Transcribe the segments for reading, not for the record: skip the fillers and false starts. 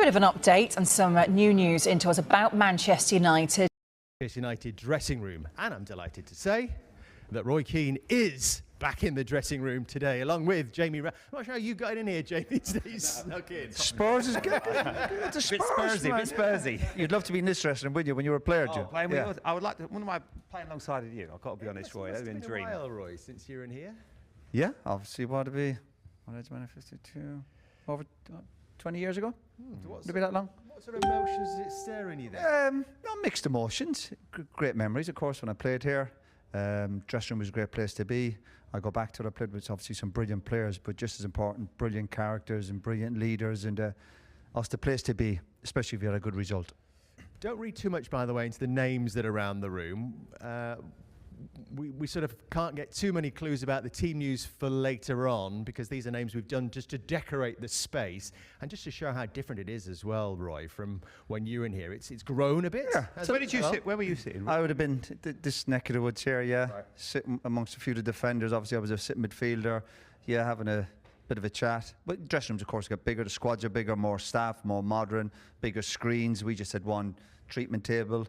bit of an update and some new news into us about Manchester United. Manchester United dressing room, and I'm delighted to say that Roy Keane is back in the dressing room today, along with Jamie. I'm not sure how you got in here, Jamie. Today snuck in. Spurs is good. It's a Spurs, bit Spursy. You'd love to be in this dressing room, wouldn't you, when you were a player, Jim? Playing with I would like to. When am I playing alongside of you? I've got to be honest, Roy. That's been a dream. While, Roy, since you're in here. Yeah, obviously, what would it be? What age am I? 52? Over 20 years ago? Would it be that long? What sort of emotions is it stirring you there? Mixed emotions. Great memories, of course, when I played here. Dressing room was a great place to be. I go back to it. I played with obviously some brilliant players, but just as important, brilliant characters and brilliant leaders, and us the place to be, especially if you had a good result. Don't read too much, by the way, into the names that are around the room. We sort of can't get too many clues about the team news for later on, because these are names we've done just to decorate the space and just to show how different it is as well, Roy, from when you were in here. It's grown a bit. Yeah. So where did you sit? Where were you sitting? I would have been this neck of the woods here, yeah. Right. Sitting amongst a few of the defenders. Obviously, I was a sitting midfielder. Yeah, having a bit of a chat. But dressing rooms, of course, got bigger. The squads are bigger, more staff, more modern, bigger screens. We just had one treatment table,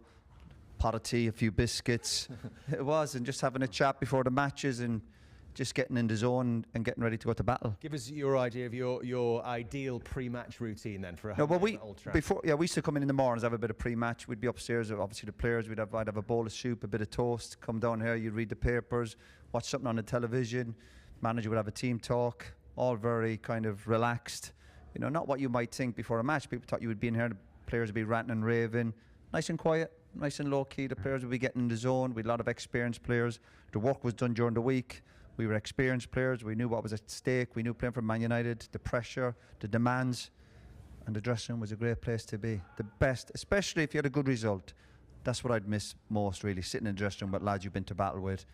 pot of tea, a few biscuits. It was, and just having a chat before the matches and just getting in the zone and getting ready to go to battle. Give us your idea of your ideal pre-match routine then for a no, well, we used to come in the mornings, have a bit of pre-match. We'd be upstairs, obviously the players. I'd have a bowl of soup, a bit of toast. Come down here, you'd read the papers, watch something on the television. Manager would have a team talk, all very kind of relaxed. You know, not what you might think before a match. People thought you would be in here, the players would be ranting and raving. Nice and quiet, nice and low key. The players would be getting in the zone. We had a lot of experienced players. The work was done during the week. We were experienced players. We knew what was at stake. We knew playing for Man United, the pressure, the demands, and the dressing room was a great place to be. The best, especially if you had a good result. That's what I'd miss most, really, sitting in the dressing room with lads you've been to battle with.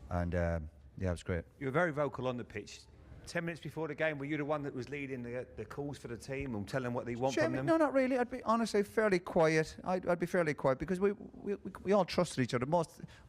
And yeah, it was great. You were very vocal on the pitch. 10 minutes before the game, were you the one that was leading the calls for the team and telling them what they want from them? No, not really. I'd be honestly fairly quiet. I'd be fairly quiet because we all trusted each other.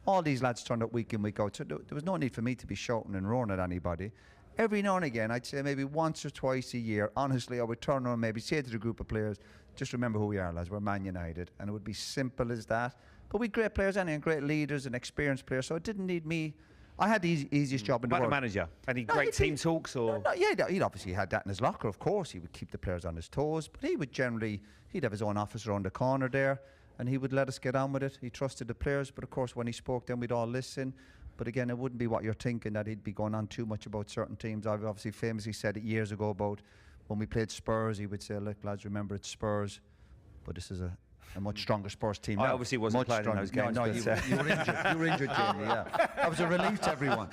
All these lads turned up week in, week out. So there was no need for me to be shouting and roaring at anybody. Every now and again, I'd say maybe once or twice a year, honestly, I would turn around, maybe say to the group of players, just remember who we are, lads. We're Man United. And it would be simple as that. But we had great players and great leaders and experienced players, so it didn't need me. I had the easiest job in the world. About the manager? Any great team talks? Or? Yeah, he'd obviously had that in his locker, of course. He would keep the players on his toes, but he would generally, he'd have his own office around the corner there, and he would let us get on with it. He trusted the players, but of course when he spoke, then we'd all listen. But again, it wouldn't be what you're thinking, that he'd be going on too much about certain teams. I've obviously famously said it years ago about when we played Spurs, he would say, look lads, remember it's Spurs, but this is a much stronger Spurs team. I obviously wasn't playing in those games. No, you were injured. You were injured, Jamie. Yeah, that was a relief to everyone.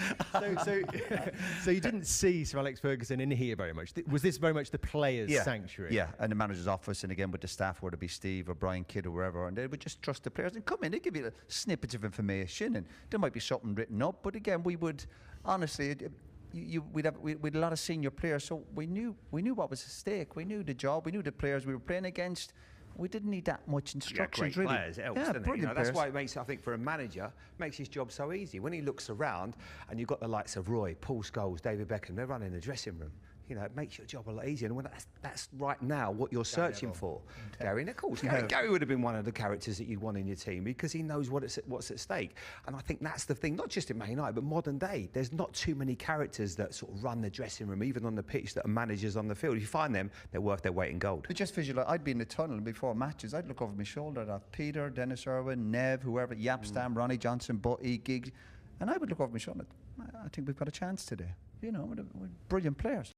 So you didn't see Sir Alex Ferguson in here very much. Was this very much the players' sanctuary? Yeah, and the manager's office, and again with the staff, whether it be Steve or Brian Kidd or wherever, and they would just trust the players and come in. They'd give you snippets of information, and there might be something written up, but again, we would honestly. We'd a lot of senior players, so we knew what was at stake. We knew the job. We knew the players we were playing against. We didn't need that much instructions, great really. Players, it helps, doesn't it? You know, that's why it makes, I think, for a manager, makes his job so easy. When he looks around and you've got the likes of Roy, Paul Scholes, David Beckham, they're running the dressing room. You know, it makes your job a lot easier. And when that's right now what you're searching for. Gary Nichols. Gary would have been one of the characters that you'd want in your team because he knows what's at stake. And I think that's the thing, not just in Man United, but modern day. There's not too many characters that sort of run the dressing room, even on the pitch, that are managers on the field. If you find them, they're worth their weight in gold. But just visualise, I'd be in the tunnel before matches. I'd look over my shoulder at Peter, Dennis Irwin, Nev, whoever, Yapstam, Ronnie Johnson, Butty, Giggs. And I would look over my shoulder. I think we've got a chance today. You know, we're brilliant players.